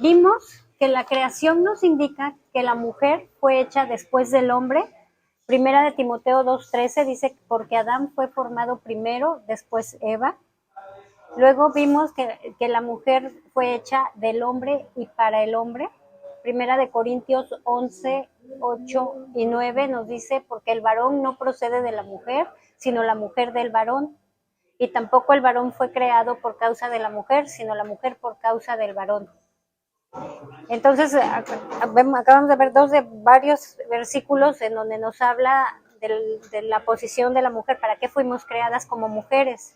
Vimos que la creación nos indica que la mujer fue hecha después del hombre. Primera de Timoteo 2:13 dice, porque Adán fue formado primero, después Eva. Luego vimos que la mujer fue hecha del hombre y para el hombre. Primera de Corintios 11:8 y 9 nos dice, porque el varón no procede de la mujer, sino la mujer del varón. Y tampoco el varón fue creado por causa de la mujer, sino la mujer por causa del varón. Entonces, acabamos de ver dos de varios versículos en donde nos habla de la posición de la mujer, para qué fuimos creadas como mujeres.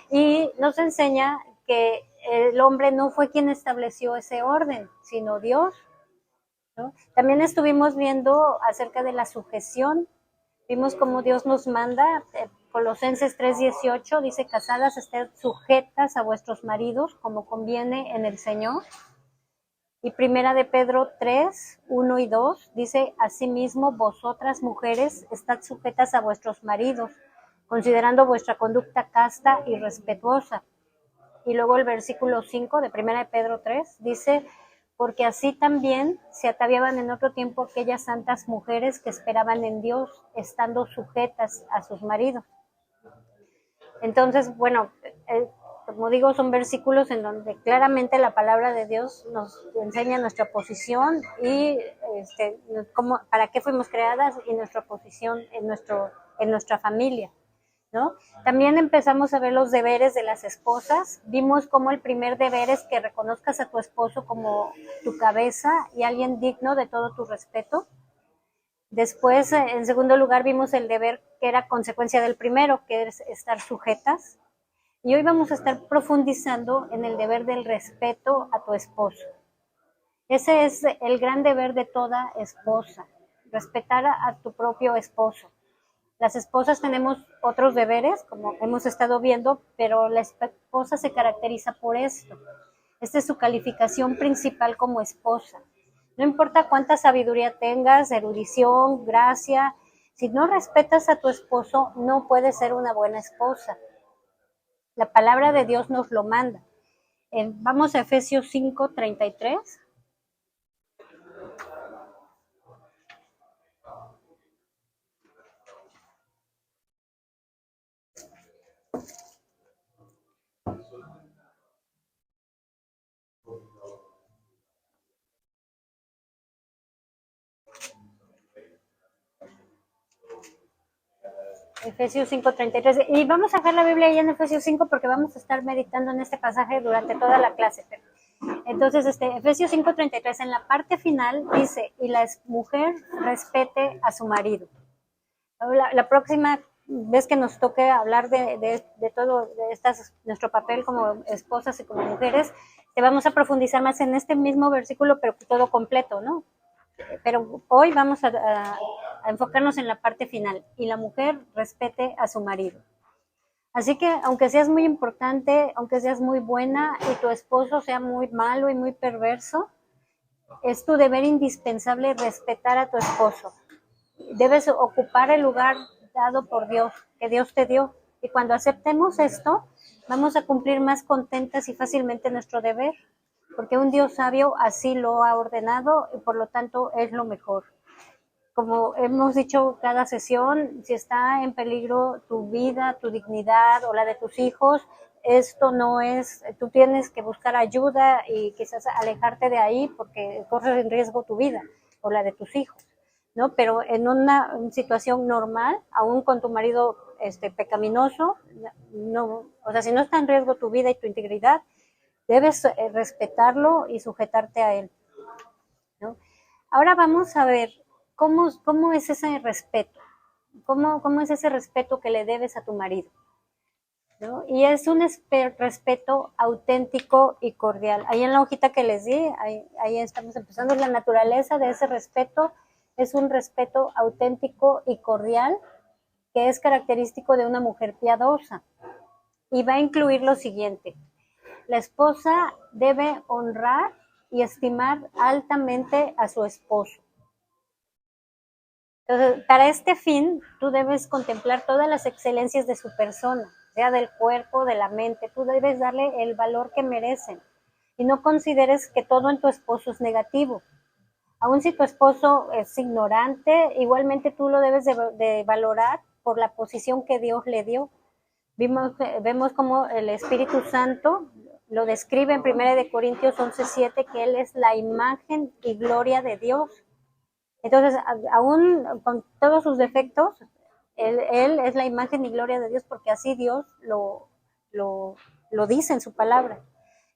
Y nos enseña que el hombre no fue quien estableció ese orden, sino Dios, ¿no? También estuvimos viendo acerca de la sujeción. Vimos cómo Dios nos manda. Colosenses 3:18 dice, casadas estén sujetas a vuestros maridos como conviene en el Señor. Y Primera de Pedro 3:1 y 2 dice, asimismo vosotras mujeres estad sujetas a vuestros maridos, considerando vuestra conducta casta y respetuosa. Y luego el versículo 5 de Primera de Pedro 3 dice, porque así también se ataviaban en otro tiempo aquellas santas mujeres que esperaban en Dios, estando sujetas a sus maridos. Entonces, bueno, como digo, son versículos en donde claramente la palabra de Dios nos enseña nuestra posición y para qué fuimos creadas y nuestra posición en nuestra familia, ¿no? También empezamos a ver los deberes de las esposas. Vimos cómo el primer deber es que reconozcas a tu esposo como tu cabeza y alguien digno de todo tu respeto. Después, en segundo lugar, vimos el deber que era consecuencia del primero, que es estar sujetas. Y hoy vamos a estar profundizando en el deber del respeto a tu esposo. Ese es el gran deber de toda esposa, respetar a tu propio esposo. Las esposas tenemos otros deberes, como hemos estado viendo, pero la esposa se caracteriza por esto. Esta es su calificación principal como esposa. No importa cuánta sabiduría tengas, erudición, gracia, si no respetas a tu esposo, no puedes ser una buena esposa. La palabra de Dios nos lo manda. Vamos a Efesios 5:33. Efesios 5:33. Y vamos a dejar la Biblia ahí en Efesios 5 porque vamos a estar meditando en este pasaje durante toda la clase. Entonces, Efesios 5:33, en la parte final dice, y la mujer respete a su marido. La próxima vez que nos toque hablar de todo, nuestro papel como esposas y como mujeres, te vamos a profundizar más en este mismo versículo, pero todo completo, ¿no? Pero hoy vamos a enfocarnos en la parte final, y la mujer respete a su marido. Así que aunque seas muy importante, aunque seas muy buena y tu esposo sea muy malo y muy perverso, es tu deber indispensable respetar a tu esposo. Debes ocupar el lugar dado por Dios, que Dios te dio. Y cuando aceptemos esto, vamos a cumplir más contentas y fácilmente nuestro deber, porque un Dios sabio así lo ha ordenado y por lo tanto es lo mejor. Como hemos dicho cada sesión, si está en peligro tu vida, tu dignidad o la de tus hijos, esto no es, tú tienes que buscar ayuda y quizás alejarte de ahí porque corres en riesgo tu vida o la de tus hijos, ¿no? Pero en una situación normal, aún con tu marido pecaminoso, no, o sea, si no está en riesgo tu vida y tu integridad, debes respetarlo y sujetarte a él, ¿no? Ahora vamos a ver cómo es ese respeto, cómo es ese respeto que le debes a tu marido, ¿no? Y es un respeto auténtico y cordial. Ahí en la hojita que les di, ahí estamos empezando. La naturaleza de ese respeto es un respeto auténtico y cordial que es característico de una mujer piadosa. Y va a incluir lo siguiente: la esposa debe honrar y estimar altamente a su esposo. Entonces, para este fin, tú debes contemplar todas las excelencias de su persona, sea del cuerpo, de la mente. Tú debes darle el valor que merecen. y no consideres que todo en tu esposo es negativo. Aun si tu esposo es ignorante, igualmente tú lo debes de valorar por la posición que Dios le dio. Vemos como el Espíritu Santo lo describe en 1 Corintios 11:7, que Él es la imagen y gloria de Dios. Entonces, aún con todos sus defectos, él es la imagen y gloria de Dios, porque así Dios lo dice en su palabra.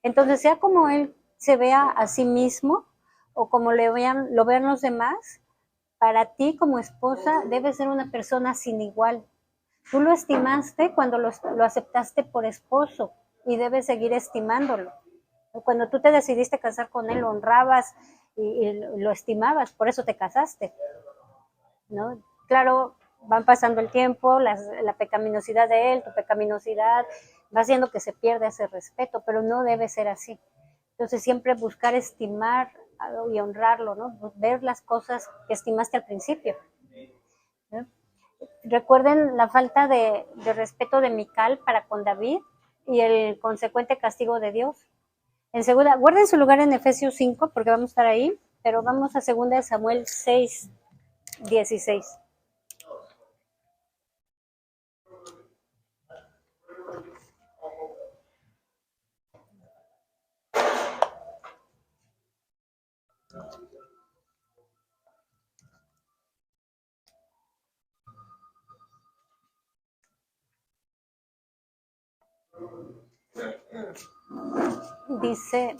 Entonces, sea como Él se vea a sí mismo o como lo vean los demás, para ti como esposa debe ser una persona sin igual. Tú lo estimaste cuando lo aceptaste por esposo y debes seguir estimándolo. Cuando tú te decidiste casar con él, lo honrabas y lo estimabas, por eso te casaste, ¿no? Claro, van pasando el tiempo, la pecaminosidad de él, tu pecaminosidad, va haciendo que se pierda ese respeto, pero no debe ser así. Entonces siempre buscar estimar y honrarlo, ¿no? Ver las cosas que estimaste al principio, ¿no? Recuerden la falta de respeto de Mical para con David y el consecuente castigo de Dios. En segunda, guarden su lugar en Efesios 5 porque vamos a estar ahí, pero vamos a 2 Samuel 6:16. Dice,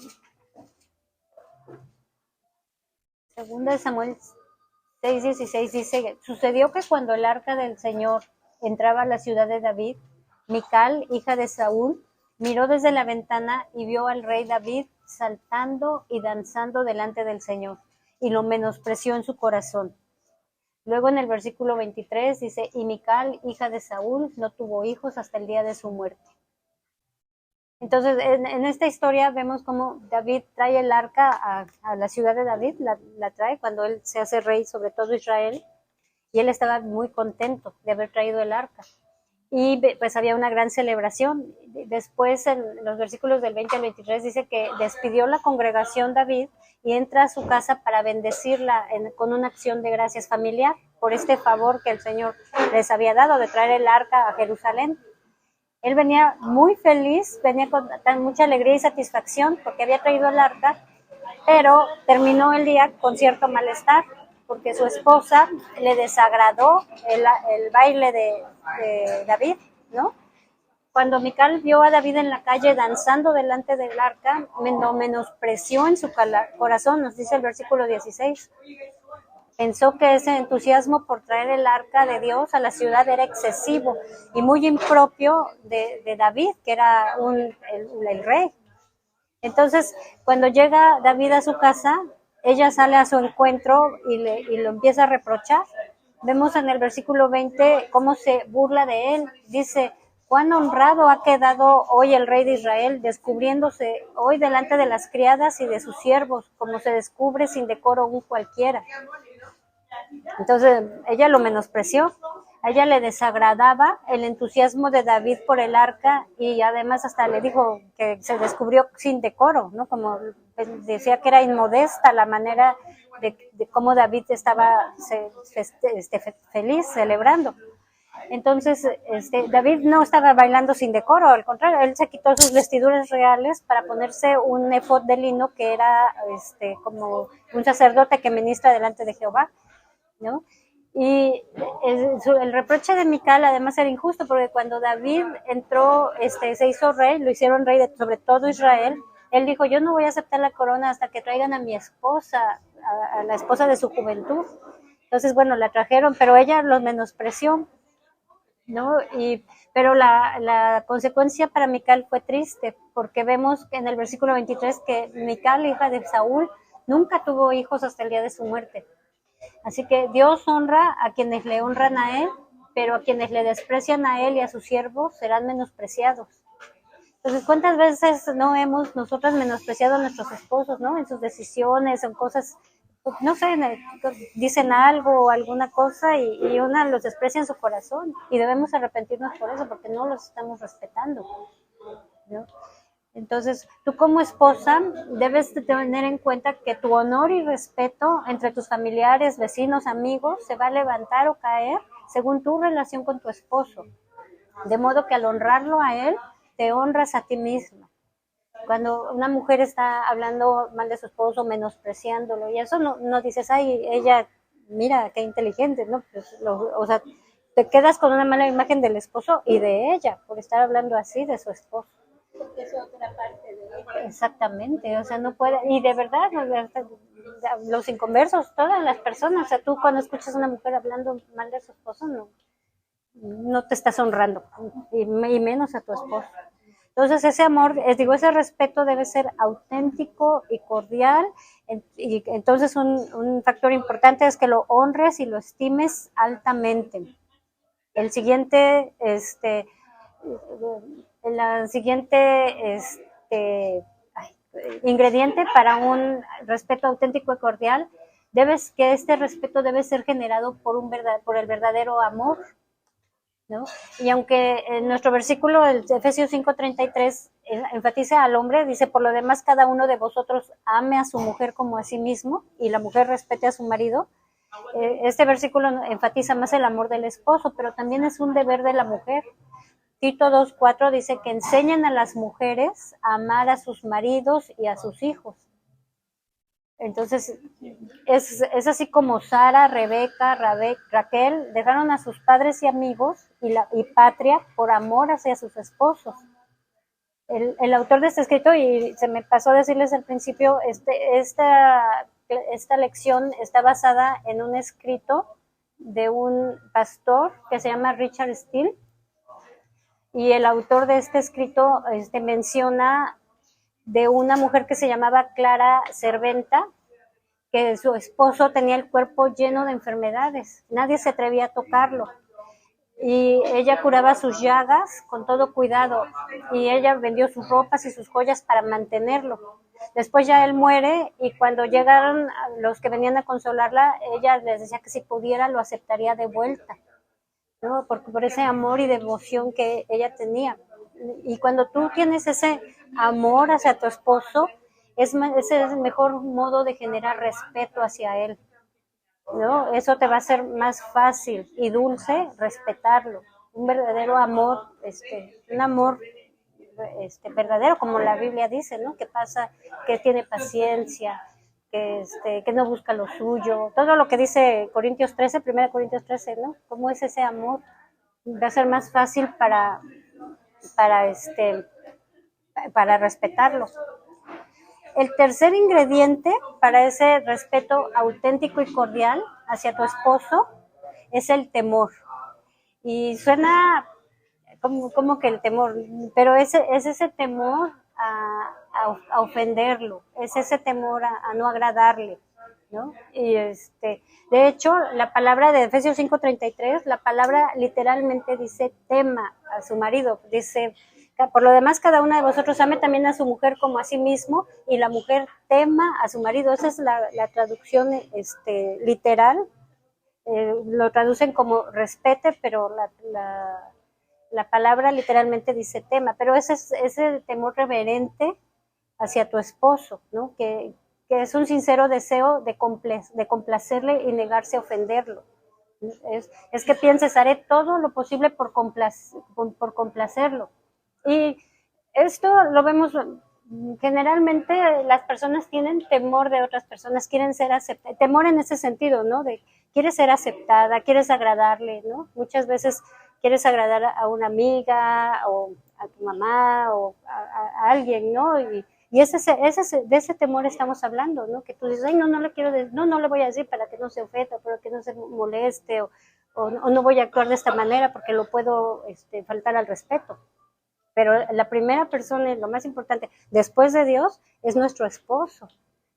2 Samuel 6:16 dice, sucedió que cuando el arca del Señor entraba a la ciudad de David, Mical, hija de Saúl, miró desde la ventana y vio al rey David saltando y danzando delante del Señor, y lo menospreció en su corazón. Luego en el versículo 23 dice, y Mical, hija de Saúl, no tuvo hijos hasta el día de su muerte. Entonces, en esta historia vemos cómo David trae el arca a la ciudad de David, la trae cuando él se hace rey sobre todo Israel, y él estaba muy contento de haber traído el arca. Y pues había una gran celebración. Después, en los versículos del 20 al 23, dice que despidió la congregación David y entra a su casa para bendecirla con una acción de gracias familiar por este favor que el Señor les había dado de traer el arca a Jerusalén. Él venía muy feliz, venía con mucha alegría y satisfacción porque había traído el arca, pero terminó el día con cierto malestar porque su esposa le desagradó el baile de David, ¿no? Cuando Mical vio a David en la calle danzando delante del arca, lo menospreció en su corazón, nos dice el versículo 16. Pensó que ese entusiasmo por traer el arca de Dios a la ciudad era excesivo y muy impropio de David, que era el rey. Entonces, cuando llega David a su casa, ella sale a su encuentro y lo empieza a reprochar. Vemos en el versículo 20 cómo se burla de él. Dice, cuán honrado ha quedado hoy el rey de Israel, descubriéndose hoy delante de las criadas y de sus siervos, como se descubre sin decoro un cualquiera. Entonces ella lo menospreció, a ella le desagradaba el entusiasmo de David por el arca y además hasta le dijo que se descubrió sin decoro, ¿no? Como decía que era inmodesta la manera de cómo David estaba feliz celebrando. Entonces, David no estaba bailando sin decoro, al contrario, él se quitó sus vestiduras reales para ponerse un efod de lino que era como un sacerdote que ministra delante de Jehová, ¿no? Y el reproche de Mical además era injusto porque cuando David entró, se hizo rey, lo hicieron rey sobre todo Israel, él dijo, yo no voy a aceptar la corona hasta que traigan a mi esposa, a la esposa de su juventud. Entonces, bueno, la trajeron, pero ella los menospreció, ¿no? Pero la consecuencia para Mical fue triste, porque vemos en el versículo 23 que Mical, hija de Saúl, nunca tuvo hijos hasta el día de su muerte. Así que Dios honra a quienes le honran a Él, pero a quienes le desprecian a Él y a sus siervos serán menospreciados. Entonces, ¿cuántas veces no hemos nosotras menospreciado a nuestros esposos, ¿no? En sus decisiones, en cosas, no sé, dicen algo o alguna cosa y una los desprecia en su corazón y debemos arrepentirnos por eso porque no los estamos respetando, ¿no? Entonces, tú como esposa debes de tener en cuenta que tu honor y respeto entre tus familiares, vecinos, amigos, se va a levantar o caer según tu relación con tu esposo. De modo que al honrarlo a él, te honras a ti misma. Cuando una mujer está hablando mal de su esposo, menospreciándolo, y eso no dices, ay, ella, mira, qué inteligente, ¿no? Pues, o sea, te quedas con una mala imagen del esposo y de ella, por estar hablando así de su esposo. Es otra parte de ella. Exactamente, o sea, no puede, y de verdad, los inconversos, todas las personas, o sea, tú cuando escuchas a una mujer hablando mal de su esposo, no te estás honrando, y menos a tu esposo. Entonces ese amor, ese respeto debe ser auténtico y cordial, y entonces un factor importante es que lo honres y lo estimes altamente. El siguiente, la siguiente, ingrediente para un respeto auténtico y cordial, que este respeto debe ser generado por el verdadero amor, ¿no? Y aunque en nuestro versículo, el Efesios 5:33, enfatiza al hombre, dice, por lo demás cada uno de vosotros ame a su mujer como a sí mismo, y la mujer respete a su marido. Este versículo enfatiza más el amor del esposo, pero también es un deber de la mujer. Tito 2:4 dice que enseñen a las mujeres a amar a sus maridos y a sus hijos. Entonces, es así como Sara, Rebeca, Raquel dejaron a sus padres y amigos y patria por amor hacia sus esposos. El autor de este escrito, y se me pasó decirles al principio, esta lección está basada en un escrito de un pastor que se llama Richard Steele, y el autor de este escrito menciona de una mujer que se llamaba Clara Serventa, que su esposo tenía el cuerpo lleno de enfermedades, nadie se atrevía a tocarlo, y ella curaba sus llagas con todo cuidado, y ella vendió sus ropas y sus joyas para mantenerlo. Después ya él muere, y cuando llegaron los que venían a consolarla, ella les decía que si pudiera lo aceptaría de vuelta, ¿no? Por ese amor y devoción que ella tenía. Y cuando tú tienes ese amor hacia tu esposo, ese es el mejor modo de generar respeto hacia él, ¿no? Eso te va a ser más fácil y dulce respetarlo. Un verdadero amor, un amor verdadero, como la Biblia dice, ¿no? Que tiene paciencia, que no busca lo suyo. Todo lo que dice Corintios 13, 1 Corintios 13, ¿no? ¿Cómo es ese amor? Va a ser más fácil para, para respetarlo. El tercer ingrediente para ese respeto auténtico y cordial hacia tu esposo es el temor. Y suena como que el temor, pero es ese temor a ofenderlo, es ese temor a no agradarle, ¿no? Y de hecho, la palabra de Efesios 5:33, la palabra literalmente dice tema a su marido, dice, por lo demás cada una de vosotros ame también a su mujer como a sí mismo, y la mujer tema a su marido. Esa es la traducción literal. Lo traducen como respete, pero la palabra literalmente dice tema, pero ese temor reverente hacia tu esposo, ¿no? Que es un sincero deseo de complacerle y negarse a ofenderlo. Es que pienses, haré todo lo posible por complacerlo. Y esto lo vemos generalmente, las personas tienen temor de otras personas, quieren ser aceptadas, temor en ese sentido, ¿no? De quieres ser aceptada, quieres agradarle, ¿no? Muchas veces quieres agradar a una amiga o a tu mamá o a alguien, ¿no? Y de ese temor estamos hablando, ¿no? Que tú dices, ay, no le quiero decir, no le voy a decir para que no se ofenda, para que no se moleste, o no voy a actuar de esta manera porque lo puedo faltar al respeto. Pero la primera persona, lo más importante, después de Dios, es nuestro esposo,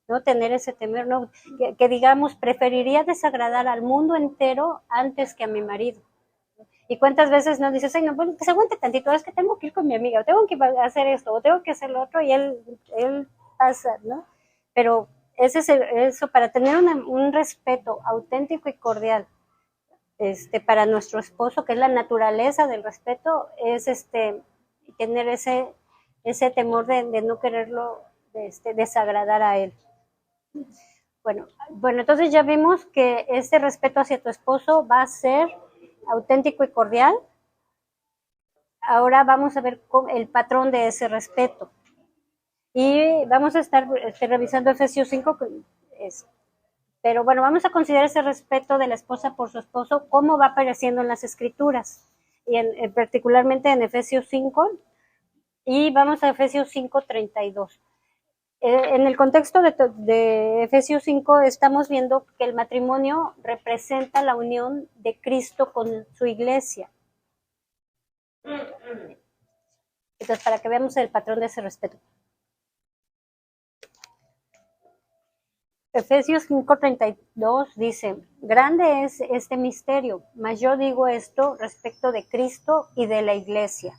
¿no? Tener ese temor, ¿no? Que digamos, preferiría desagradar al mundo entero antes que a mi marido. Y cuántas veces nos dices, ay, no, bueno, que se aguante tantito, es que tengo que ir con mi amiga, o tengo que hacer esto, o tengo que hacer lo otro, y él pasa, ¿no? Pero eso, para tener un respeto auténtico y cordial, para nuestro esposo, que es la naturaleza del respeto, es tener ese temor de no quererlo desagradar a él. Bueno, entonces ya vimos que este respeto hacia tu esposo va a ser auténtico y cordial. Ahora vamos a ver el patrón de ese respeto. Y vamos a estar revisando Efesios 5, pero bueno, vamos a considerar ese respeto de la esposa por su esposo, cómo va apareciendo en las Escrituras, y particularmente en Efesios 5, y vamos a Efesios 5:32. En el contexto de Efesios 5 estamos viendo que el matrimonio representa la unión de Cristo con su iglesia. Entonces, para que veamos el patrón de ese respeto. Efesios 5:32 dice, grande es este misterio, mas yo digo esto respecto de Cristo y de la iglesia.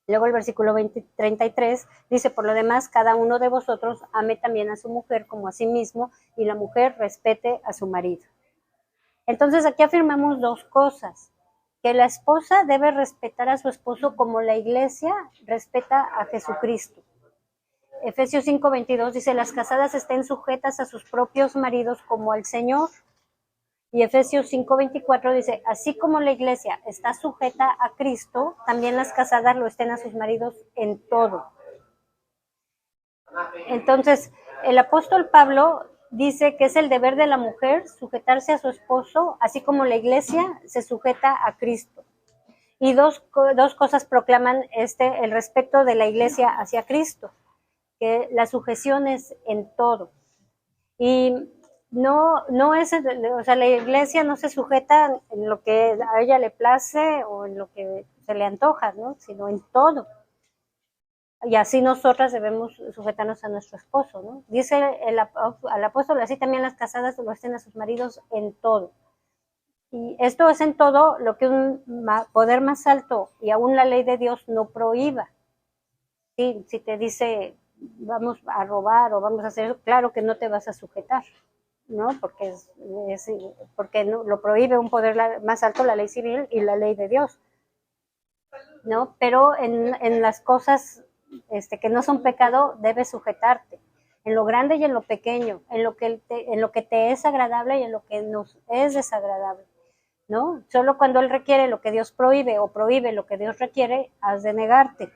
Luego el versículo 33 dice, por lo demás, cada uno de vosotros ame también a su mujer como a sí mismo, y la mujer respete a su marido. Entonces aquí afirmamos dos cosas, que la esposa debe respetar a su esposo como la iglesia respeta a Jesucristo. Efesios 5:22 dice, las casadas estén sujetas a sus propios maridos como al Señor. Y Efesios 5:24 dice, así como la iglesia está sujeta a Cristo, también las casadas lo estén a sus maridos en todo. Entonces, el apóstol Pablo dice que es el deber de la mujer sujetarse a su esposo, así como la iglesia se sujeta a Cristo. Y dos cosas proclaman el respeto de la iglesia hacia Cristo, que la sujeción es en todo. Y no es, o sea, la iglesia no se sujeta en lo que a ella le place o en lo que se le antoja, ¿no? Sino en todo. Y así nosotras debemos sujetarnos a nuestro esposo, ¿no? Dice al apóstol, así también las casadas lo estén a sus maridos en todo. Y esto es en todo lo que un poder más alto y aún la ley de Dios no prohíba. ¿Sí? Si te dice, vamos a robar o vamos a hacer eso, claro que no te vas a sujetar, ¿no? Porque porque no, lo prohíbe un poder más alto, la ley civil y la ley de Dios, ¿no? Pero en las cosas que no son pecado, debes sujetarte, en lo grande y en lo pequeño, en lo que te es agradable y en lo que nos es desagradable, ¿no? Solo cuando Él requiere lo que Dios prohíbe o prohíbe lo que Dios requiere, has de negarte,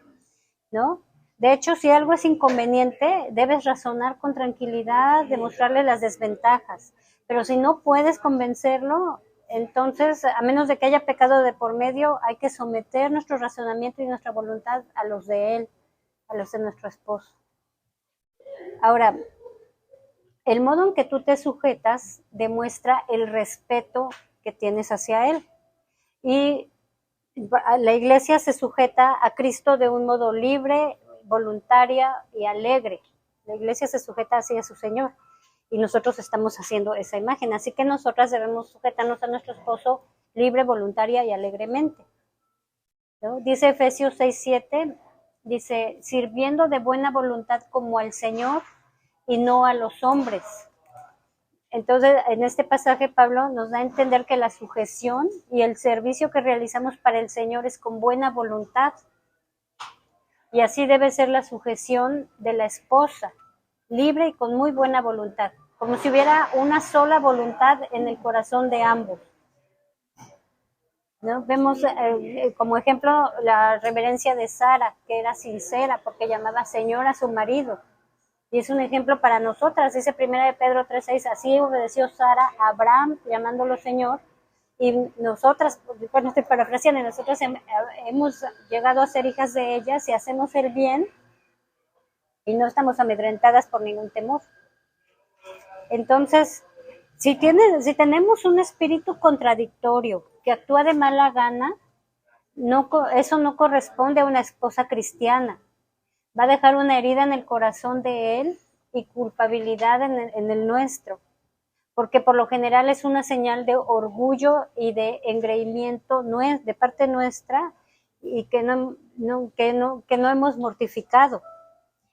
¿no? De hecho, si algo es inconveniente, debes razonar con tranquilidad, demostrarle las desventajas. Pero si no puedes convencerlo, entonces, a menos de que haya pecado de por medio, hay que someter nuestro razonamiento y nuestra voluntad a los de Él, a los de nuestro esposo. Ahora, el modo en que tú te sujetas demuestra el respeto que tienes hacia Él. Y la iglesia se sujeta a Cristo de un modo libre, voluntaria y alegre. La iglesia se sujeta así a su Señor y nosotros estamos haciendo esa imagen. Así que nosotras debemos sujetarnos a nuestro esposo libre, voluntaria y alegremente, ¿no? Dice Efesios 6:7, dice, sirviendo de buena voluntad como al Señor y no a los hombres. Entonces, en este pasaje Pablo nos da a entender que la sujeción y el servicio que realizamos para el Señor es con buena voluntad. Y así debe ser la sujeción de la esposa, libre y con muy buena voluntad, como si hubiera una sola voluntad en el corazón de ambos, ¿no? Vemos como ejemplo la reverencia de Sara, que era sincera porque llamaba Señor a su marido. Y es un ejemplo para nosotras, dice 1 Pedro 3:6, así obedeció Sara a Abraham, llamándolo Señor, y nosotras, bueno, estoy parafraseando, nosotras hemos llegado a ser hijas de ella si hacemos el bien y no estamos amedrentadas por ningún temor. Entonces, si tenemos un espíritu contradictorio que actúa de mala gana, eso no corresponde a una esposa cristiana. Va a dejar una herida en el corazón de él y culpabilidad en el nuestro, porque por lo general es una señal de orgullo y de engreimiento de parte nuestra y que no hemos mortificado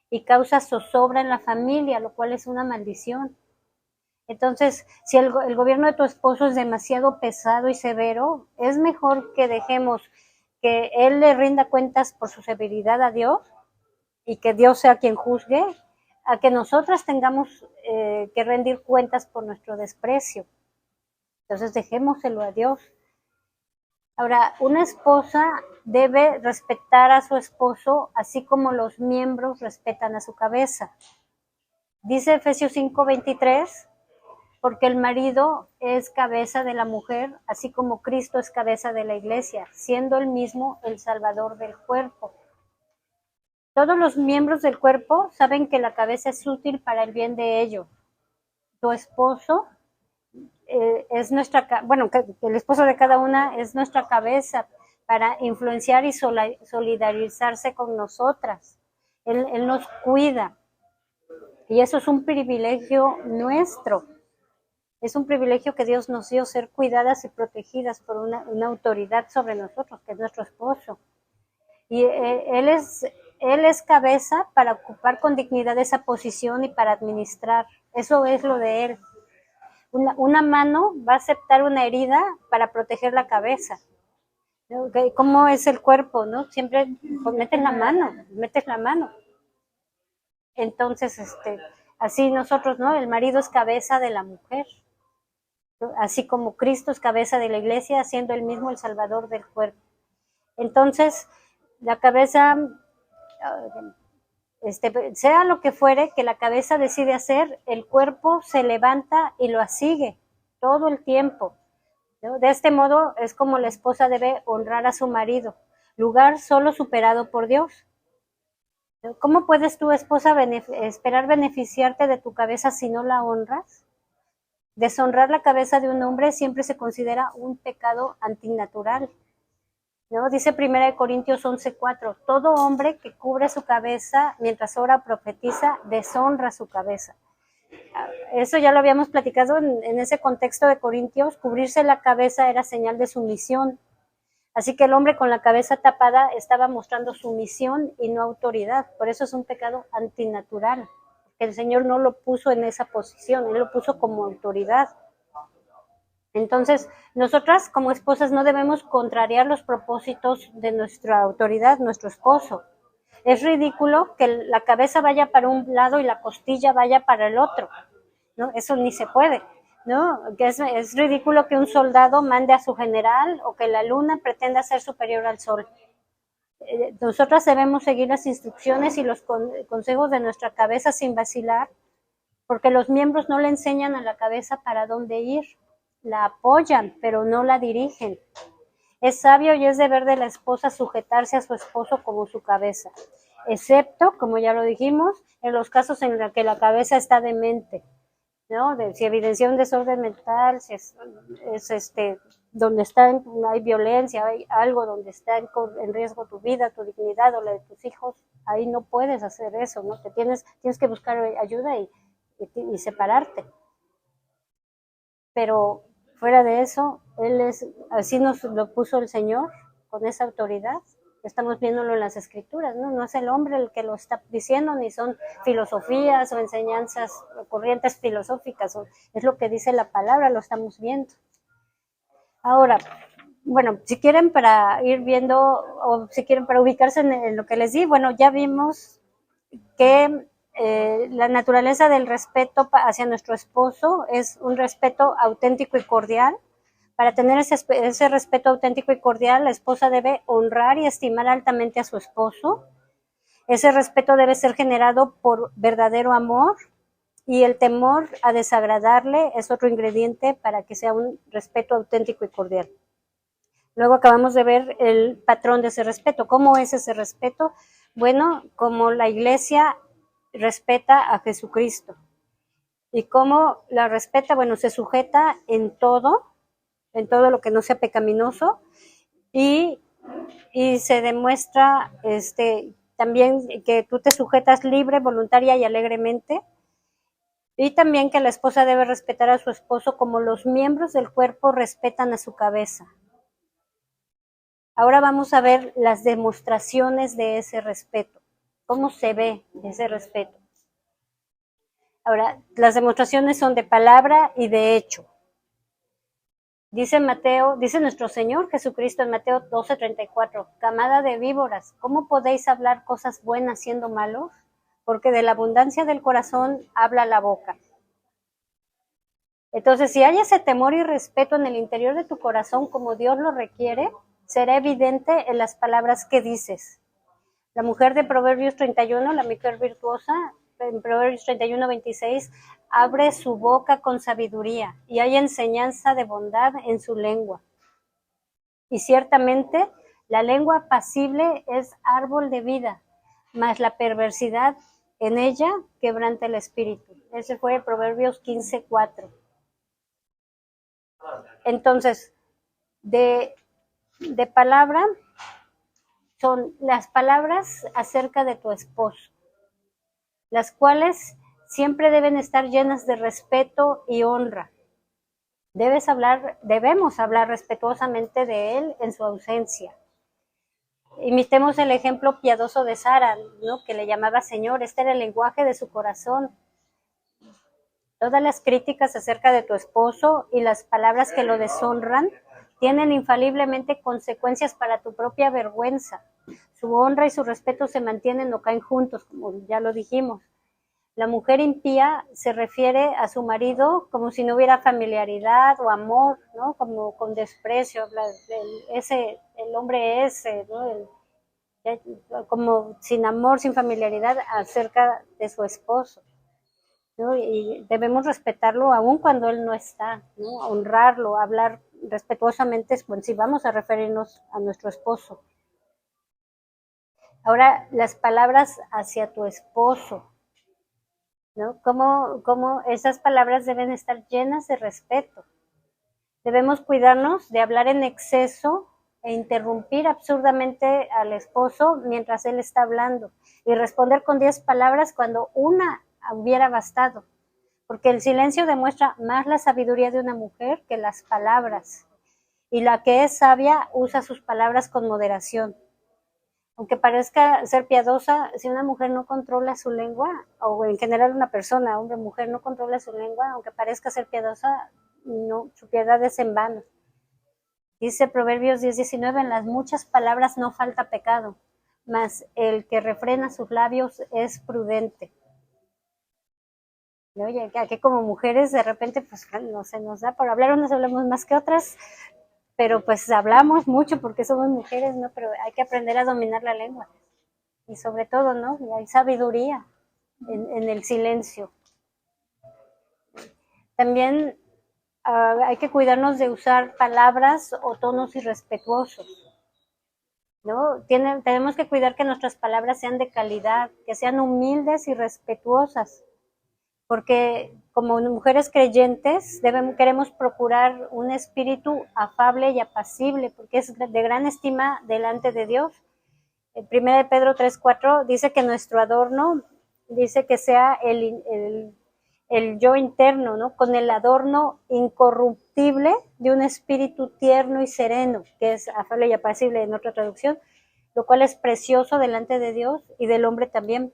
y causa zozobra en la familia, lo cual es una maldición. Entonces, si el gobierno de tu esposo es demasiado pesado y severo, es mejor que dejemos que él le rinda cuentas por su severidad a Dios y que Dios sea quien juzgue, a que nosotras tengamos que rendir cuentas por nuestro desprecio. Entonces dejémoselo a Dios. Ahora, una esposa debe respetar a su esposo así como los miembros respetan a su cabeza. Dice Efesios 5:23, porque el marido es cabeza de la mujer, así como Cristo es cabeza de la iglesia, siendo él mismo el salvador del cuerpo. Todos los miembros del cuerpo saben que la cabeza es útil para el bien de ellos. Tu esposo es el esposo de cada una es nuestra cabeza para influenciar y solidarizarse con nosotras. Él nos cuida y eso es un privilegio nuestro. Es un privilegio que Dios nos dio, ser cuidadas y protegidas por una autoridad sobre nosotros, que es nuestro esposo. Y él es cabeza para ocupar con dignidad esa posición y para administrar. Eso es lo de él. Una mano va a aceptar una herida para proteger la cabeza. ¿Cómo es el cuerpo? ¿No? Siempre metes la mano. Entonces, así nosotros, ¿no? El marido es cabeza de la mujer, ¿no? Así como Cristo es cabeza de la iglesia, siendo él mismo el salvador del cuerpo. Entonces, la cabeza, sea lo que fuere que la cabeza decide hacer, el cuerpo se levanta y lo sigue todo el tiempo, ¿no? De este modo es como la esposa debe honrar a su marido, lugar solo superado por Dios. ¿Cómo puedes tu esposa esperar beneficiarte de tu cabeza si no la honras? Deshonrar la cabeza de un hombre siempre se considera un pecado antinatural, ¿no? Dice 1 Corintios 11:4, todo hombre que cubre su cabeza mientras ora o profetiza, deshonra su cabeza. Eso ya lo habíamos platicado en ese contexto de Corintios, cubrirse la cabeza era señal de sumisión. Así que el hombre con la cabeza tapada estaba mostrando sumisión y no autoridad. Por eso es un pecado antinatural, porque el Señor no lo puso en esa posición, Él lo puso como autoridad. Entonces, nosotras como esposas no debemos contrariar los propósitos de nuestra autoridad, nuestro esposo. Es ridículo que la cabeza vaya para un lado y la costilla vaya para el otro, ¿no? Eso ni se puede, ¿no? Que es ridículo que un soldado mande a su general o que la luna pretenda ser superior al sol. Nosotras debemos seguir las instrucciones y los consejos de nuestra cabeza sin vacilar, porque los miembros no le enseñan a la cabeza para dónde ir. La apoyan, pero no la dirigen. Es sabio y es deber de la esposa sujetarse a su esposo como su cabeza, excepto, como ya lo dijimos, en los casos en los que la cabeza está demente, ¿no? Si evidencia un desorden mental, si es donde hay violencia, hay algo donde está en riesgo tu vida, tu dignidad o la de tus hijos, ahí no puedes hacer eso, ¿no? Tienes que buscar ayuda y separarte. Pero fuera de eso, así nos lo puso el Señor, con esa autoridad. Estamos viéndolo en las Escrituras, ¿no? No es el hombre el que lo está diciendo, ni son filosofías o enseñanzas o corrientes filosóficas, es lo que dice la palabra, lo estamos viendo. Ahora, bueno, si quieren para ir viendo, o si quieren para ubicarse en lo que les di, bueno, ya vimos que la naturaleza del respeto hacia nuestro esposo es un respeto auténtico y cordial. Para tener ese respeto auténtico y cordial, la esposa debe honrar y estimar altamente a su esposo. Ese respeto debe ser generado por verdadero amor y el temor a desagradarle es otro ingrediente para que sea un respeto auténtico y cordial. Luego acabamos de ver el patrón de ese respeto. ¿Cómo es ese respeto? Bueno, como la iglesia respeta a Jesucristo. ¿Y cómo la respeta? Bueno, se sujeta en todo lo que no sea pecaminoso y se demuestra también que tú te sujetas libre, voluntaria y alegremente, y también que la esposa debe respetar a su esposo como los miembros del cuerpo respetan a su cabeza. Ahora vamos a ver las demostraciones de ese respeto. ¿Cómo se ve ese respeto? Ahora, las demostraciones son de palabra y de hecho. Dice Mateo, dice nuestro Señor Jesucristo en Mateo 12:34, camada de víboras, ¿cómo podéis hablar cosas buenas siendo malos? Porque de la abundancia del corazón habla la boca. Entonces, si hay ese temor y respeto en el interior de tu corazón como Dios lo requiere, será evidente en las palabras que dices. La mujer de Proverbios 31, la mujer virtuosa, en Proverbios 31:26, abre su boca con sabiduría y hay enseñanza de bondad en su lengua. Y ciertamente la lengua apacible es árbol de vida, mas la perversidad en ella quebranta el espíritu. Ese fue Proverbios 15:4. Entonces, de palabra son las palabras acerca de tu esposo, las cuales siempre deben estar llenas de respeto y honra. Debemos hablar respetuosamente de él en su ausencia. Imitemos el ejemplo piadoso de Sara, ¿no? Que le llamaba Señor. Este era el lenguaje de su corazón. Todas las críticas acerca de tu esposo y las palabras que lo deshonran tienen infaliblemente consecuencias para tu propia vergüenza. Su honra y su respeto se mantienen o caen juntos, como ya lo dijimos. La mujer impía se refiere a su marido como si no hubiera familiaridad o amor, ¿no? Como con desprecio. El hombre ese, ¿no? Como sin amor, sin familiaridad acerca de su esposo, ¿no? Y debemos respetarlo aún cuando él no está, ¿no? Honrarlo, hablar respetuosamente si vamos a referirnos a nuestro esposo. Ahora, las palabras hacia tu esposo, ¿no? Cómo esas palabras deben estar llenas de respeto. Debemos cuidarnos de hablar en exceso e interrumpir absurdamente al esposo mientras él está hablando y responder con 10 palabras cuando una hubiera bastado, porque el silencio demuestra más la sabiduría de una mujer que las palabras, y la que es sabia usa sus palabras con moderación. Aunque parezca ser piadosa, si una mujer no controla su lengua, o en general una persona, hombre o mujer, no controla su lengua, aunque parezca ser piadosa, no, su piedad es en vano. Dice Proverbios 10:19, en las muchas palabras no falta pecado, mas el que refrena sus labios es prudente. Oye, aquí como mujeres de repente pues no se nos da por hablar, unas hablamos más que otras, pero pues hablamos mucho porque somos mujeres, ¿no? Pero hay que aprender a dominar la lengua. Y sobre todo, ¿no? Hay sabiduría en el silencio. También hay que cuidarnos de usar palabras o tonos irrespetuosos, ¿no? Tenemos que cuidar que nuestras palabras sean de calidad, que sean humildes y respetuosas, porque como mujeres creyentes queremos procurar un espíritu afable y apacible, porque es de gran estima delante de Dios. En 1 Pedro 3:4 dice que nuestro adorno, dice que sea el yo interno, ¿no? Con el adorno incorruptible de un espíritu tierno y sereno, que es afable y apacible en otra traducción, lo cual es precioso delante de Dios y del hombre también.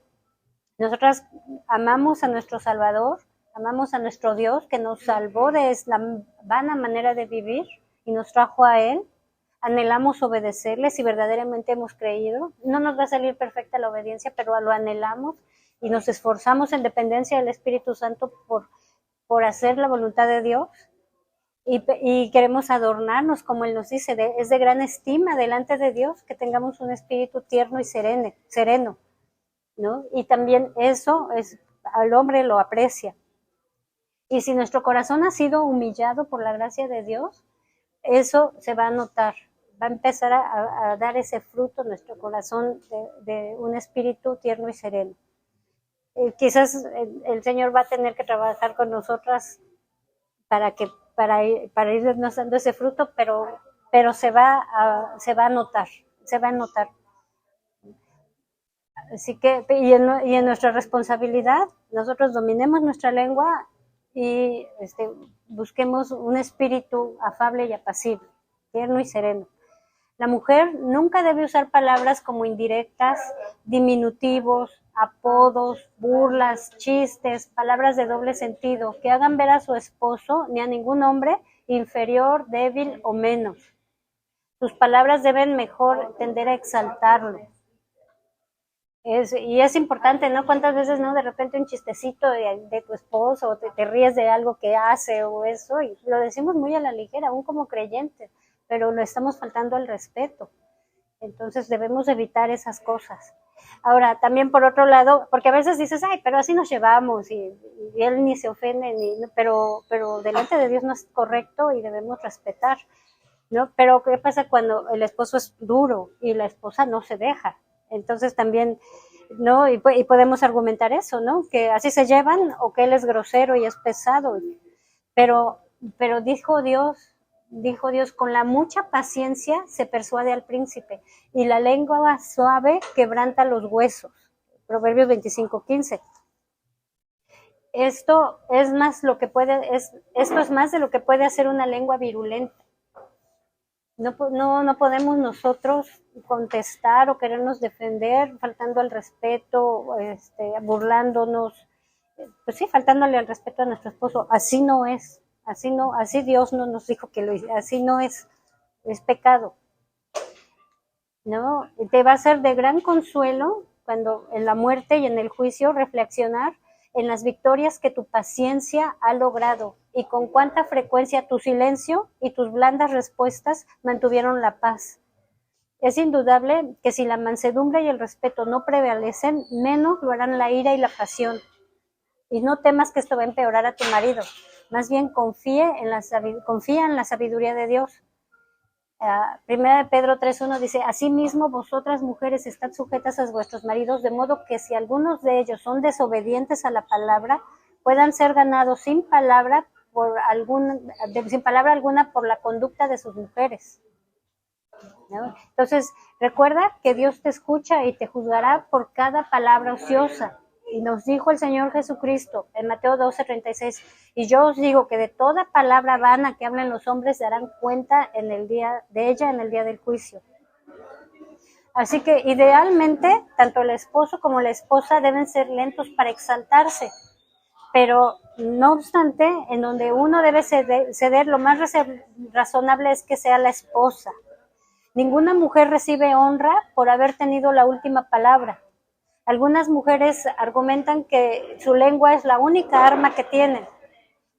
Nosotras amamos a nuestro Salvador, amamos a nuestro Dios que nos salvó de la vana manera de vivir y nos trajo a Él. Anhelamos obedecerle si verdaderamente hemos creído. No nos va a salir perfecta la obediencia, pero lo anhelamos y nos esforzamos en dependencia del Espíritu Santo por hacer la voluntad de Dios. Y queremos adornarnos, como Él nos dice, es de gran estima delante de Dios que tengamos un espíritu tierno y sereno, ¿no? Y también eso al hombre lo aprecia. Y si nuestro corazón ha sido humillado por la gracia de Dios, eso se va a notar, va a empezar a dar ese fruto en nuestro corazón de un espíritu tierno y sereno. Quizás el Señor va a tener que trabajar con nosotras para irnos dando ese fruto, pero se va a notar. Así que, y en nuestra responsabilidad, nosotros dominemos nuestra lengua y busquemos un espíritu afable y apacible, tierno y sereno. La mujer nunca debe usar palabras como indirectas, diminutivos, apodos, burlas, chistes, palabras de doble sentido, que hagan ver a su esposo ni a ningún hombre inferior, débil o menos. Sus palabras deben mejor tender a exaltarlo. Y es importante, ¿no? ¿Cuántas veces, no? De repente un chistecito de tu esposo, o te ríes de algo que hace o eso, y lo decimos muy a la ligera, aún como creyentes, pero lo estamos faltando al respeto. Entonces debemos evitar esas cosas. Ahora, también por otro lado, porque a veces dices, ay, pero así nos llevamos, y él ni se ofende, pero delante de Dios no es correcto y debemos respetar, ¿no? Pero ¿qué pasa cuando el esposo es duro y la esposa no se deja? Entonces también, ¿no? Y podemos argumentar eso, ¿no? Que así se llevan, o que él es grosero y es pesado. Pero dijo Dios, con la mucha paciencia se persuade al príncipe, y la lengua suave quebranta los huesos. Proverbios 25:15. Esto es más de lo que puede hacer una lengua virulenta. No podemos nosotros contestar o querernos defender faltando al respeto, burlándonos, pues sí, faltándole al respeto a nuestro esposo. Así no es, así Dios no nos dijo así no es pecado, ¿no? Te va a ser de gran consuelo cuando en la muerte y en el juicio reflexionar en las victorias que tu paciencia ha logrado, y con cuánta frecuencia tu silencio y tus blandas respuestas mantuvieron la paz. Es indudable que si la mansedumbre y el respeto no prevalecen, menos lo harán la ira y la pasión. Y no temas que esto va a empeorar a tu marido. Más bien confía en la sabiduría de Dios. Primera de Pedro 3:1 dice: asimismo vosotras mujeres estad sujetas a vuestros maridos, de modo que si algunos de ellos son desobedientes a la palabra, puedan ser ganados sin palabra alguna por la conducta de sus mujeres, ¿no? Entonces recuerda que Dios te escucha y te juzgará por cada palabra ociosa. Y nos dijo el Señor Jesucristo en Mateo 12:36: y yo os digo que de toda palabra vana que hablen los hombres darán cuenta en el día del juicio. Así que idealmente tanto el esposo como la esposa deben ser lentos para exaltarse, pero no obstante, en donde uno debe ceder, lo más razonable es que sea la esposa. Ninguna mujer recibe honra por haber tenido la última palabra. Algunas mujeres argumentan que su lengua es la única arma que tienen,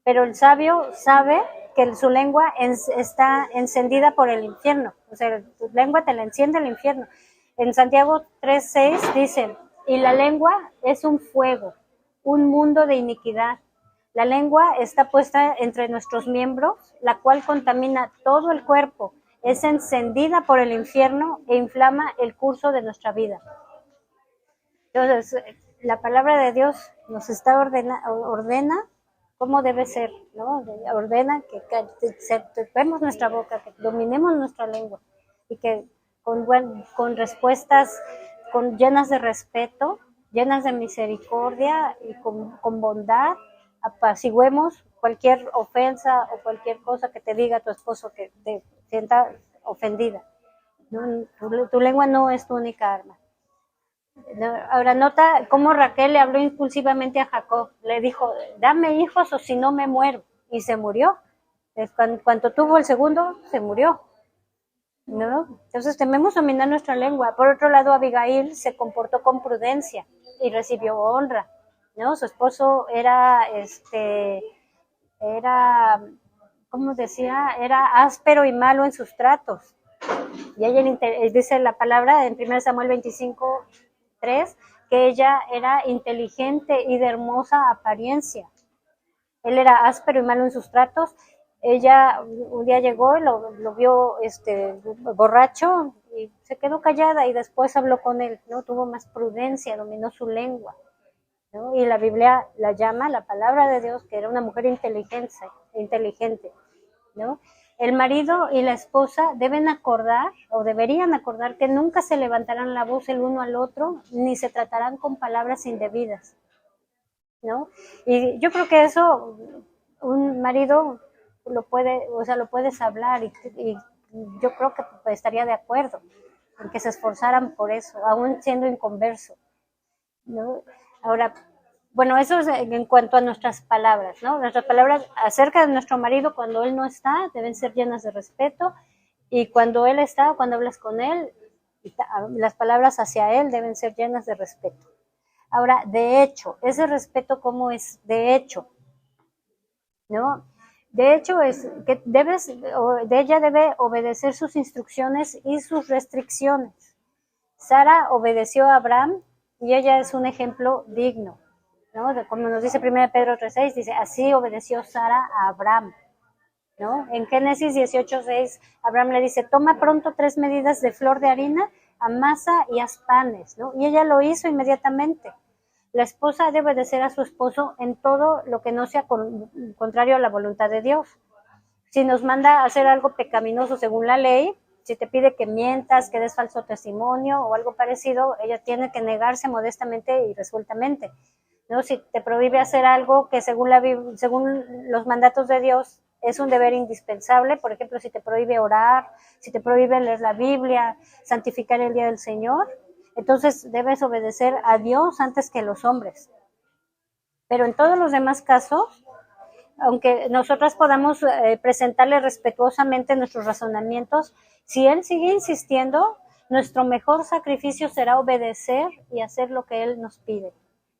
pero el sabio sabe que su lengua está encendida por el infierno. O sea, tu lengua te la enciende el infierno. En Santiago 3:6 dice: y la lengua es un fuego, un mundo de iniquidad. La lengua está puesta entre nuestros miembros, la cual contamina todo el cuerpo, es encendida por el infierno e inflama el curso de nuestra vida. Entonces, la palabra de Dios nos está ordena cómo debe ser, ¿no? Ordena que sepamos nuestra boca, que dominemos nuestra lengua, y que con respuestas llenas de respeto, llenas de misericordia y con bondad, apaciguemos cualquier ofensa o cualquier cosa que te diga tu esposo que te sienta ofendida. ¿No? Tu lengua no es tu única arma. Ahora nota cómo Raquel le habló impulsivamente a Jacob. Le dijo: dame hijos o si no me muero. Y se murió. Cuando tuvo el segundo, se murió, ¿no? Entonces tememos dominar nuestra lengua. Por otro lado, Abigail se comportó con prudencia y recibió honra, ¿no? Su esposo era, ¿cómo decía? Era áspero y malo en sus tratos. Y ella dice la palabra en 1 Samuel 25:3, que ella era inteligente y de hermosa apariencia. Él era áspero y malo en sus tratos. Ella un día llegó y lo vio borracho, y se quedó callada, y después habló con él, ¿no? Tuvo más prudencia, dominó su lengua, ¿no? Y la Biblia la llama, la palabra de Dios, que era una mujer inteligente, ¿no? El marido y la esposa deberían acordar que nunca se levantarán la voz el uno al otro, ni se tratarán con palabras indebidas, ¿no? Y yo creo que eso un marido lo puedes hablar, y yo creo que estaría de acuerdo en que se esforzaran por eso, aún siendo inconverso, ¿no? Ahora, bueno, eso es en cuanto a nuestras palabras, ¿no? Nuestras palabras acerca de nuestro marido cuando él no está deben ser llenas de respeto, y cuando él está, cuando hablas con él, las palabras hacia él deben ser llenas de respeto. Ahora, de hecho, ese respeto, ¿cómo es? De hecho, ¿no? De hecho, es que ella debe obedecer sus instrucciones y sus restricciones. Sara obedeció a Abraham y ella es un ejemplo digno, ¿no? Como nos dice 1 Pedro 3:6, dice, así obedeció Sara a Abraham, ¿no? En Génesis 18:6, Abraham le dice, toma pronto 3 medidas de flor de harina, amasa y haz panes, ¿no? Y ella lo hizo inmediatamente. La esposa debe obedecer a su esposo en todo lo que no sea contrario a la voluntad de Dios. Si nos manda a hacer algo pecaminoso según la ley, si te pide que mientas, que des falso testimonio o algo parecido, ella tiene que negarse modestamente y resueltamente, ¿no? Si te prohíbe hacer algo que según los mandatos de Dios es un deber indispensable, por ejemplo, si te prohíbe orar, si te prohíbe leer la Biblia, santificar el día del Señor, entonces debes obedecer a Dios antes que los hombres. Pero en todos los demás casos, aunque nosotras podamos presentarle respetuosamente nuestros razonamientos, si él sigue insistiendo, nuestro mejor sacrificio será obedecer y hacer lo que él nos pide.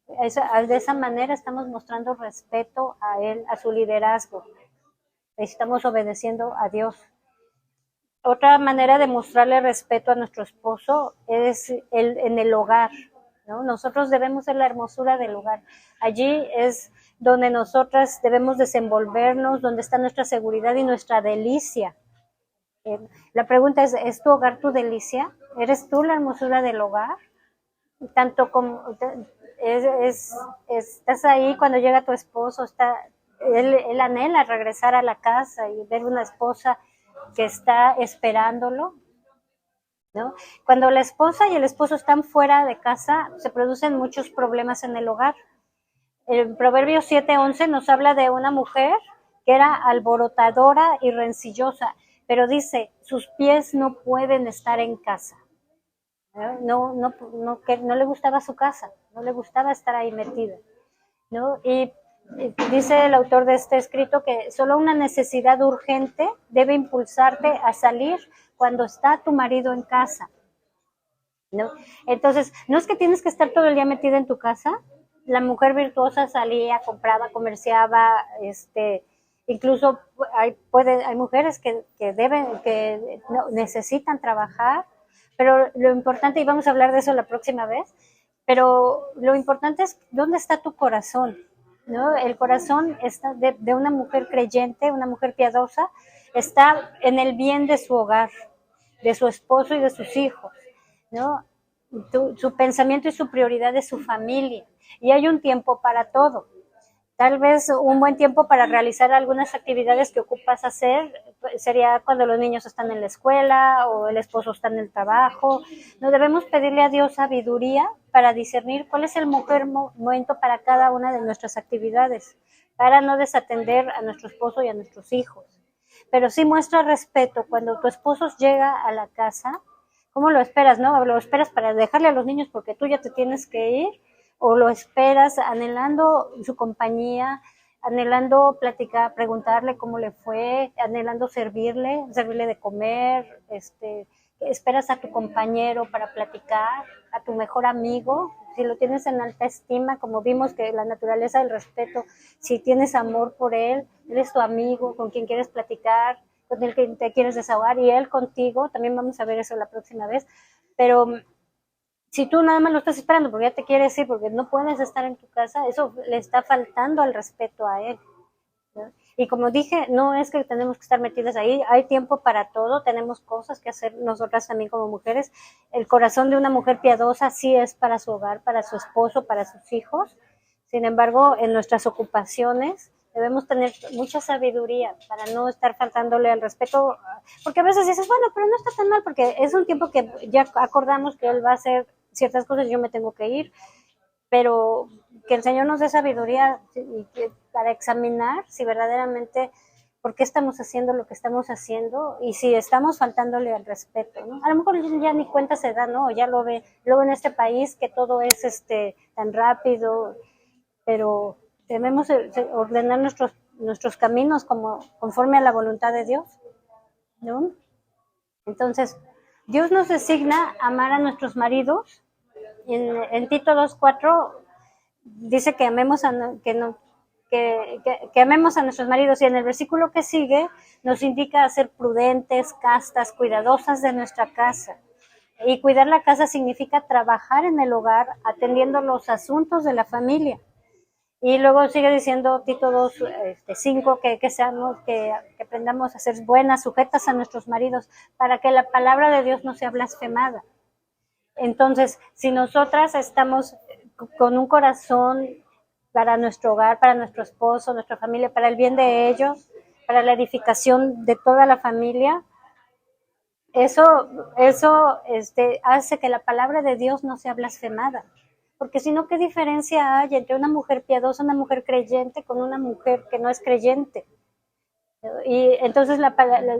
De esa manera estamos mostrando respeto a él, a su liderazgo. Estamos obedeciendo a Dios. Otra manera de mostrarle respeto a nuestro esposo es en el hogar, ¿no? Nosotros debemos ser la hermosura del hogar. Allí es donde nosotras debemos desenvolvernos, donde está nuestra seguridad y nuestra delicia. La pregunta ¿es tu hogar tu delicia? ¿Eres tú la hermosura del hogar? Tanto como estás ahí cuando llega tu esposo, él anhela regresar a la casa y ver una esposa que está esperándolo, ¿no? Cuando la esposa y el esposo están fuera de casa, se producen muchos problemas en el hogar. El Proverbios 7:11 nos habla de una mujer que era alborotadora y rencillosa, pero dice, sus pies no pueden estar en casa. Que no le gustaba su casa, no le gustaba estar ahí metida, ¿no? Y dice el autor de este escrito que solo una necesidad urgente debe impulsarte a salir cuando está tu marido en casa, ¿no? Entonces, no es que tienes que estar todo el día metida en tu casa. La mujer virtuosa salía, compraba, comerciaba, incluso hay mujeres que necesitan trabajar, pero lo importante, y vamos a hablar de eso la próxima vez, pero lo importante es dónde está tu corazón, ¿no? El corazón está de una mujer creyente, una mujer piadosa, está en el bien de su hogar, de su esposo y de sus hijos, ¿no? Su pensamiento y su prioridad es su familia. Y hay un tiempo para todo. Tal vez un buen tiempo para realizar algunas actividades que ocupas hacer sería cuando los niños están en la escuela o el esposo está en el trabajo. No debemos pedirle a Dios sabiduría para discernir cuál es el mejor momento para cada una de nuestras actividades, para no desatender a nuestro esposo y a nuestros hijos. Pero sí muestra respeto cuando tu esposo llega a la casa. ¿Cómo lo esperas, no? ¿Lo esperas para dejarle a los niños porque tú ya te tienes que ir? ¿O lo esperas anhelando su compañía, anhelando platicar, preguntarle cómo le fue, anhelando servirle de comer? Esperas a tu compañero para platicar, a tu mejor amigo, si lo tienes en alta estima, como vimos que la naturaleza del respeto, si tienes amor por él es tu amigo, con quien quieres platicar, con el que te quieres desahogar, y él contigo, también vamos a ver eso la próxima vez, pero si tú nada más lo estás esperando porque ya te quieres ir, porque no puedes estar en tu casa, eso le está faltando al respeto a él, ¿no? Y como dije, no es que tenemos que estar metidas ahí, hay tiempo para todo, tenemos cosas que hacer nosotras también como mujeres. El corazón de una mujer piadosa sí es para su hogar, para su esposo, para sus hijos. Sin embargo, en nuestras ocupaciones debemos tener mucha sabiduría para no estar faltándole al respeto, porque a veces dices, bueno, pero no está tan mal, porque es un tiempo que ya acordamos que él va a hacer ciertas cosas y yo me tengo que ir, pero que el Señor nos dé sabiduría para examinar si verdaderamente, por qué estamos haciendo lo que estamos haciendo y si estamos faltándole al respeto, ¿no? A lo mejor ya ni cuenta se da, ¿no? Ya lo ve, luego en este país que todo es tan rápido, pero debemos ordenar nuestros caminos conforme a la voluntad de Dios, ¿no? Entonces, Dios nos designa amar a nuestros maridos. En Tito 2:4 dice que amemos que amemos a nuestros maridos, y en el versículo que sigue nos indica a ser prudentes, castas, cuidadosas de nuestra casa. Y cuidar la casa significa trabajar en el hogar atendiendo los asuntos de la familia. Y luego sigue diciendo Tito 2:5 que aprendamos a ser buenas, sujetas a nuestros maridos, para que la palabra de Dios no sea blasfemada. Entonces, si nosotras estamos con un corazón para nuestro hogar, para nuestro esposo, nuestra familia, para el bien de ellos, para la edificación de toda la familia, eso hace que la palabra de Dios no sea blasfemada. Porque si no, ¿qué diferencia hay entre una mujer piadosa, una mujer creyente, con una mujer que no es creyente? Y entonces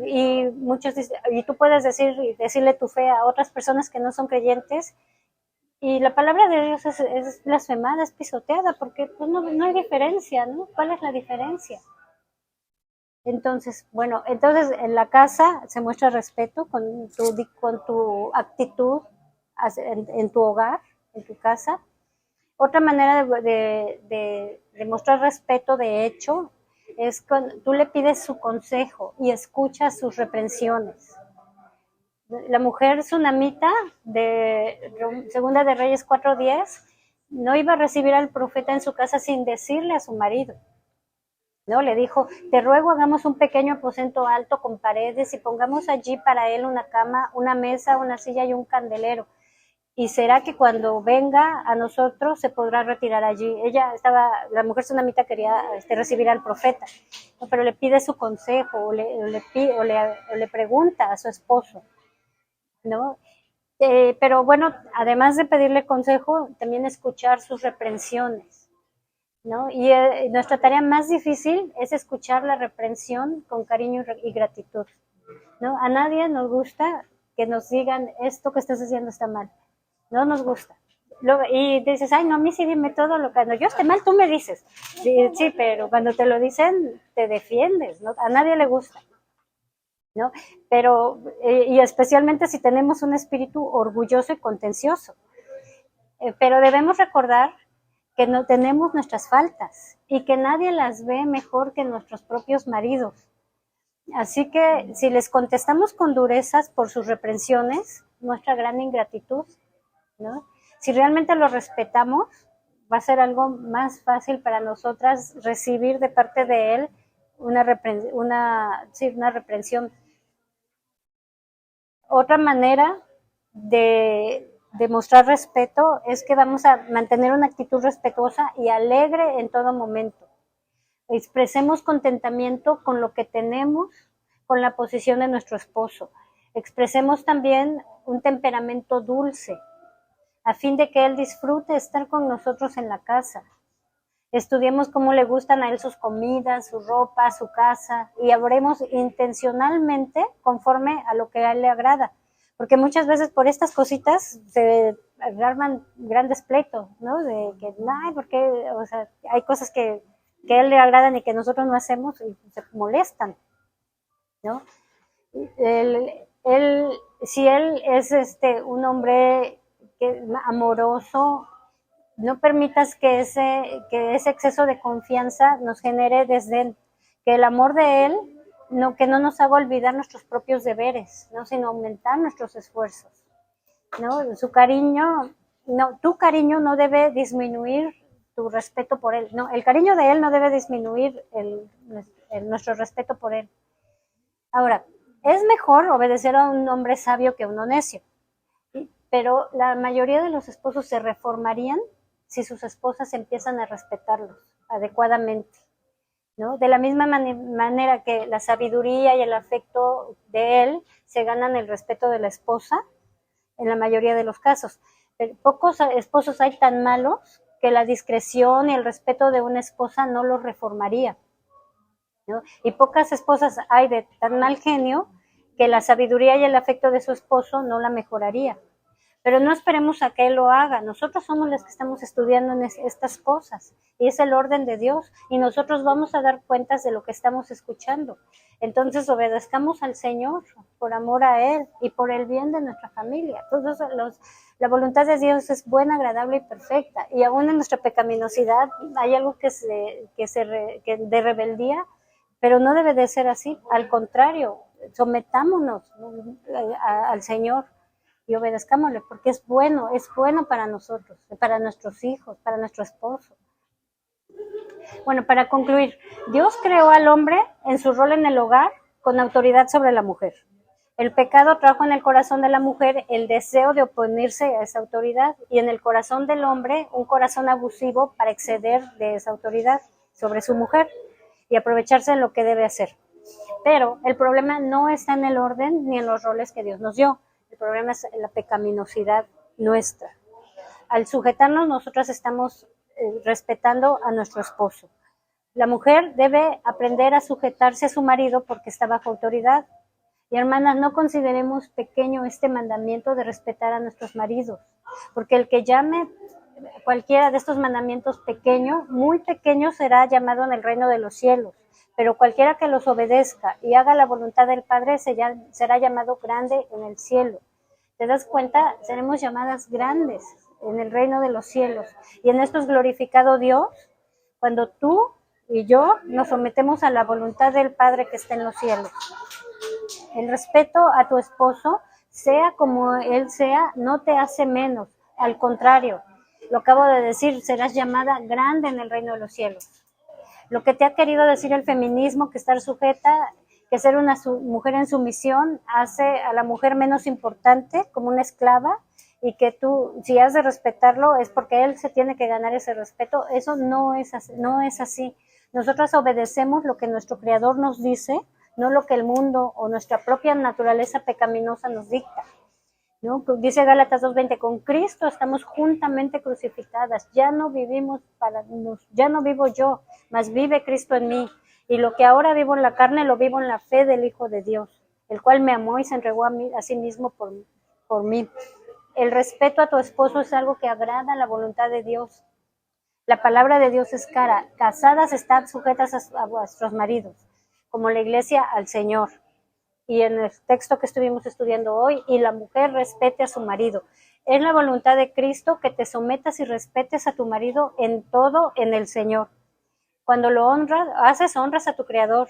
y muchos dicen, y tú puedes decirle tu fe a otras personas que no son creyentes, y la palabra de Dios es blasfemada, es pisoteada, porque pues no hay diferencia, ¿no? ¿Cuál es la diferencia? Entonces, bueno, en la casa se muestra respeto con tu actitud en tu hogar, en tu casa. Otra manera de mostrar respeto, de hecho, es cuando tú le pides su consejo y escuchas sus reprensiones. La mujer sunamita de Segunda de Reyes 4:10 no iba a recibir al profeta en su casa sin decirle a su marido, ¿no? Le dijo, te ruego hagamos un pequeño aposento alto con paredes y pongamos allí para él una cama, una mesa, una silla y un candelero. Y será que cuando venga a nosotros se podrá retirar allí. La mujer sunamita quería recibir al profeta, ¿no? Pero le pide su consejo o le pregunta a su esposo, ¿no? Pero bueno, además de pedirle consejo, también escuchar sus reprensiones, ¿no? Y nuestra tarea más difícil es escuchar la reprensión con cariño y gratitud, ¿no? A nadie nos gusta que nos digan esto que estás haciendo está mal, no nos gusta. Y dices, ay, no, a mí sí dime todo lo que cuando yo esté mal, tú me dices. Sí, pero cuando te lo dicen, te defiendes, ¿no? A nadie le gusta, ¿no? Pero, y especialmente si tenemos un espíritu orgulloso y contencioso. Pero debemos recordar que no tenemos nuestras faltas y que nadie las ve mejor que nuestros propios maridos. Así que si les contestamos con durezas por sus reprensiones, nuestra gran ingratitud, ¿no? Si realmente lo respetamos, va a ser algo más fácil para nosotras recibir de parte de él una reprensión. Otra manera de mostrar respeto es que vamos a mantener una actitud respetuosa y alegre en todo momento. Expresemos contentamiento con lo que tenemos, con la posición de nuestro esposo. Expresemos también un temperamento dulce, a fin de que él disfrute estar con nosotros en la casa. Estudiemos cómo le gustan a él sus comidas, su ropa, su casa, y hablemos intencionalmente conforme a lo que a él le agrada. Porque muchas veces por estas cositas se arman grandes pleitos, ¿no? De que, ay, ¿por qué? O sea, hay cosas que a él le agradan y que nosotros no hacemos y se molestan, ¿no? Si él es un hombre amoroso, no permitas que ese exceso de confianza nos genere desdén, que el amor de él que no nos haga olvidar nuestros propios deberes, ¿no? Sino aumentar nuestros esfuerzos, ¿no? Tu cariño no debe disminuir tu respeto por él, no, el cariño de él no debe disminuir nuestro respeto por él. Ahora, es mejor obedecer a un hombre sabio que a uno necio, ¿sí? Pero la mayoría de los esposos se reformarían si sus esposas empiezan a respetarlos adecuadamente, ¿no? De la misma manera que la sabiduría y el afecto de él se ganan el respeto de la esposa, en la mayoría de los casos. Pero pocos esposos hay tan malos que la discreción y el respeto de una esposa no los reformaría. ¿no? Y pocas esposas hay de tan mal genio que la sabiduría y el afecto de su esposo no la mejoraría. Pero no esperemos a que Él lo haga. Nosotros somos los que estamos estudiando en estas cosas. Y es el orden de Dios. Y nosotros vamos a dar cuentas de lo que estamos escuchando. Entonces obedezcamos al Señor por amor a Él y por el bien de nuestra familia. Entonces la voluntad de Dios es buena, agradable y perfecta. Y aún en nuestra pecaminosidad hay algo que de rebeldía, pero no debe de ser así. Al contrario, sometámonos al Señor y obedezcámosle, porque es bueno para nosotros, para nuestros hijos, para nuestro esposo. Bueno, para concluir, Dios creó al hombre en su rol en el hogar con autoridad sobre la mujer. El pecado trajo en el corazón de la mujer el deseo de oponerse a esa autoridad y en el corazón del hombre un corazón abusivo para exceder de esa autoridad sobre su mujer y aprovecharse de lo que debe hacer. Pero el problema no está en el orden ni en los roles que Dios nos dio. El problema es la pecaminosidad nuestra. Al sujetarnos, nosotras estamos respetando a nuestro esposo. La mujer debe aprender a sujetarse a su marido porque está bajo autoridad. Y hermanas, no consideremos pequeño este mandamiento de respetar a nuestros maridos, porque el que llame cualquiera de estos mandamientos pequeño, muy pequeño será llamado en el reino de los cielos, pero cualquiera que los obedezca y haga la voluntad del Padre será llamado grande en el cielo. ¿Te das cuenta? Seremos llamadas grandes en el reino de los cielos. Y en esto es glorificado Dios, cuando tú y yo nos sometemos a la voluntad del Padre que está en los cielos. El respeto a tu esposo, sea como él sea, no te hace menos. Al contrario, lo acabo de decir, serás llamada grande en el reino de los cielos. Lo que te ha querido decir el feminismo, que estar sujeta, que ser una mujer en sumisión hace a la mujer menos importante, como una esclava, y que tú, si has de respetarlo, es porque él se tiene que ganar ese respeto. Eso no es así. Nosotras obedecemos lo que nuestro Creador nos dice, no lo que el mundo o nuestra propia naturaleza pecaminosa nos dicta, ¿no? Dice Gálatas 2:20, con Cristo estamos juntamente crucificadas, ya no vivo yo, mas vive Cristo en mí, y lo que ahora vivo en la carne lo vivo en la fe del Hijo de Dios, el cual me amó y se entregó a sí mismo por mí. El respeto a tu esposo es algo que agrada a la voluntad de Dios. La palabra de Dios es clara. Casadas están sujetas a vuestros maridos, como la iglesia al Señor. Y en el texto que estuvimos estudiando hoy, y la mujer respete a su marido. Es la voluntad de Cristo que te sometas y respetes a tu marido en todo en el Señor. Cuando lo honras a tu Creador.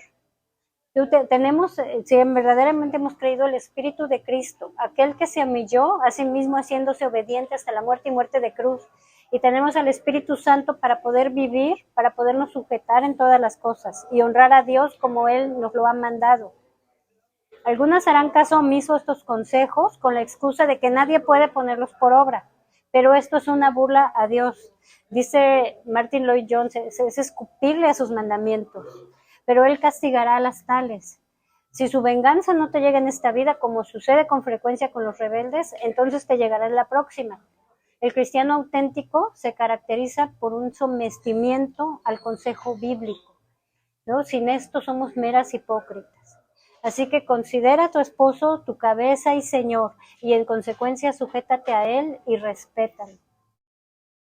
Si verdaderamente hemos creído el Espíritu de Cristo, aquel que se humilló a sí mismo haciéndose obediente hasta la muerte y muerte de cruz. Y tenemos al Espíritu Santo para poder vivir, para podernos sujetar en todas las cosas y honrar a Dios como Él nos lo ha mandado. Algunas harán caso omiso a estos consejos con la excusa de que nadie puede ponerlos por obra, pero esto es una burla a Dios. Dice Martin Lloyd Jones, es escupirle a sus mandamientos, pero Él castigará a las tales. Si su venganza no te llega en esta vida, como sucede con frecuencia con los rebeldes, entonces te llegará en la próxima. El cristiano auténtico se caracteriza por un sometimiento al consejo bíblico, ¿no? Sin esto somos meras hipócritas. Así que considera a tu esposo tu cabeza y Señor, y en consecuencia sujétate a él y respétalo.